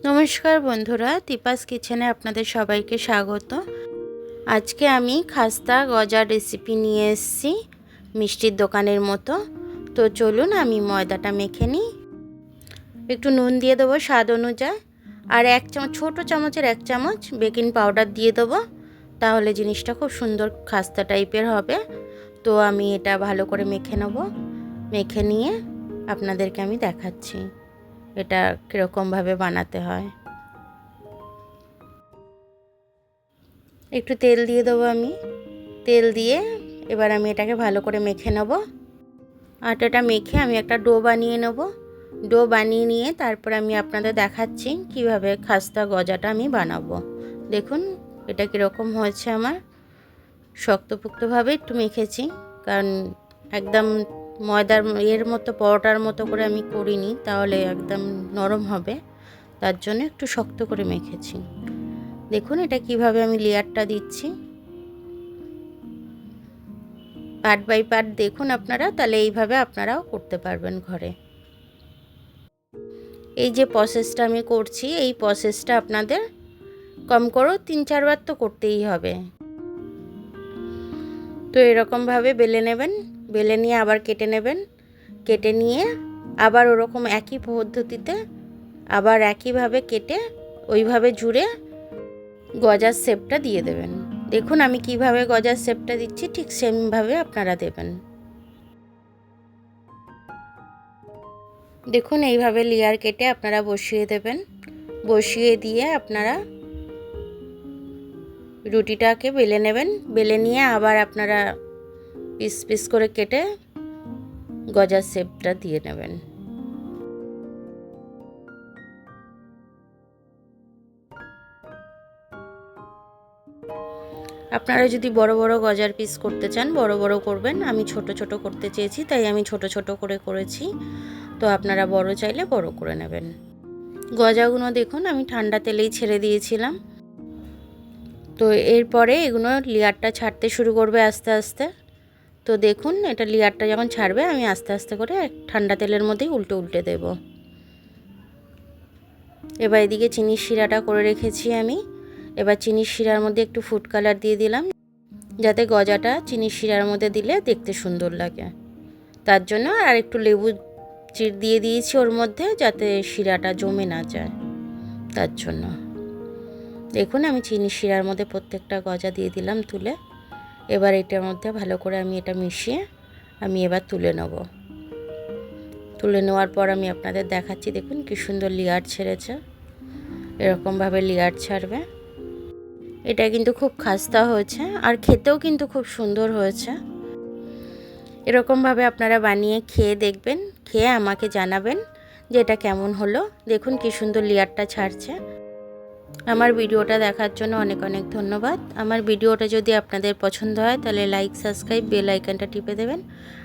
নমস্কার বন্ধুরা, দীপাস কিচেনে আপনাদের সবাইকে স্বাগত। আজকে আমি খাস্তা গজার রেসিপি নিয়ে এসেছি, মিষ্টির দোকানের মতো। তো চলুন আমি ময়দাটা মেখে নিই। একটু নুন দিয়ে দেবো স্বাদ অনুযায়ী, আর ছোটো চামচের 1 চামচ বেকিং পাউডার দিয়ে দেবো। তাহলে জিনিসটা খুব সুন্দর খাস্তা টাইপের হবে। তো আমি এটা ভালো করে মেখে নেব। মেখে নিয়ে আপনাদেরকে আমি দেখাচ্ছি এটা কীরকমভাবে বানাতে হয়। একটু তেল দিয়ে দেবো আমি। তেল দিয়ে এবার আমি এটাকে ভালো করে মেখে নেব। আটাটা মেখে আমি একটা ডো বানিয়ে নেব। ডো বানিয়ে নিয়ে তারপর আমি আপনাদের দেখাচ্ছি কিভাবে খাস্তা গজাটা আমি বানাবো। দেখুন এটা কীরকম হয়েছে। আমার শক্তপোক্তভাবে একটু মেখেছি, কারণ একদম ময়দার এর মতো পরোটার মতো করে আমি করিনি, তাহলে একদম নরম হবে। তার জন্য একটু শক্ত করে মেখেছি। দেখুন এটা কিভাবে আমি লেয়ারটা দিচ্ছি, পার্ট বাই পার্ট দেখুন আপনারা, তাহলে এইভাবে আপনারাও করতে পারবেন ঘরে। এই যে প্রসেসটা আমি করছি, এই প্রসেসটা আপনাদের কম করেও 3-4 বার তো করতেই হবে। তো এরকমভাবে বেলে নেবেন, বেলে নিয়ে আবার কেটে নেবেন। কেটে নিয়ে আবার ওরকম একই পদ্ধতিতে আবার একইভাবে কেটে ওইভাবে জুড়ে গজার শেপটা দিয়ে দেবেন। দেখুন আমি কিভাবে গজার শেপটা দিচ্ছি, ঠিক সেমভাবে আপনারা দেবেন। দেখুন এইভাবে লেয়ার কেটে আপনারা বসিয়ে দেবেন। বসিয়ে দিয়ে আপনারা রুটিটাকে বেলে নেবেন। বেলে নিয়ে আবার আপনারা পিস পিস করে কেটে গজার শেপটা দিয়ে নেবেন। আপনারা যদি বড় বড় গজার পিস করতে চান বড় বড় করবেন। আমি ছোট ছোট করতে চেয়েছি, তাই আমি ছোট ছোট করে করেছি। তো আপনারা বড় চাইলে বড় করে নেবেন। গজাগুলো দেখুন আমি ঠান্ডা তেলেই ছেড়ে দিয়েছিলাম। তো এরপরে এগুলো লেয়ারটা ছাড়তে শুরু করবে আস্তে আস্তে। তো দেখুন এটা লেয়ারটা যখন ছাড়বে আমি আস্তে আস্তে করে ঠান্ডা তেলের মধ্যেই উল্টে উল্টে দেব। এবার এদিকে চিনির শিরাটা করে রেখেছি আমি। এবার চিনির শিরার মধ্যে একটু ফুড কালার দিয়ে দিলাম, যাতে গজাটা চিনির শিরার মধ্যে দিলে দেখতে সুন্দর লাগে। তার জন্য আর একটু লেবু চিড় দিয়ে দিয়েছি ওর মধ্যে, যাতে শিরাটা জমে না যায়। তার জন্য দেখুন আমি চিনির শিরার মধ্যে প্রত্যেকটা গজা দিয়ে দিলাম তুলে। এবার এটার মধ্যে ভালো করে আমি এটা মিশিয়ে আমি এবার তুলে নেব। তুলে নেওয়ার পর আমি আপনাদের দেখাচ্ছি। দেখুন কি সুন্দর লেয়ার ছেড়েছে, এরকমভাবে লেয়ার ছাড়বে। এটা কিন্তু খুব খাস্তা হয়েছে, আর খেতেও কিন্তু খুব সুন্দর হয়েছে। এরকমভাবে আপনারা বানিয়ে খেয়ে দেখবেন, খেয়ে আমাকে জানাবেন যে এটা কেমন হলো। দেখুন কি সুন্দর লেয়ারটা ছাড়ছে। আমার ভিডিওটা দেখার জন্য অনেক অনেক ধন্যবাদ। আমার ভিডিওটা যদি আপনাদের পছন্দ হয় তাহলে লাইক, সাবস্ক্রাইব, বেল আইকনটা টিপে দেবেন।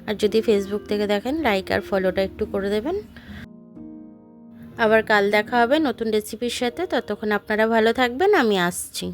আর যদি ফেসবুক থেকে দেখেন লাইক আর ফলোটা একটু করে দেবেন। আবার কাল দেখা হবে নতুন রেসিপির সাথে। ততক্ষণ আপনারা ভালো থাকবেন, আমি আসছি।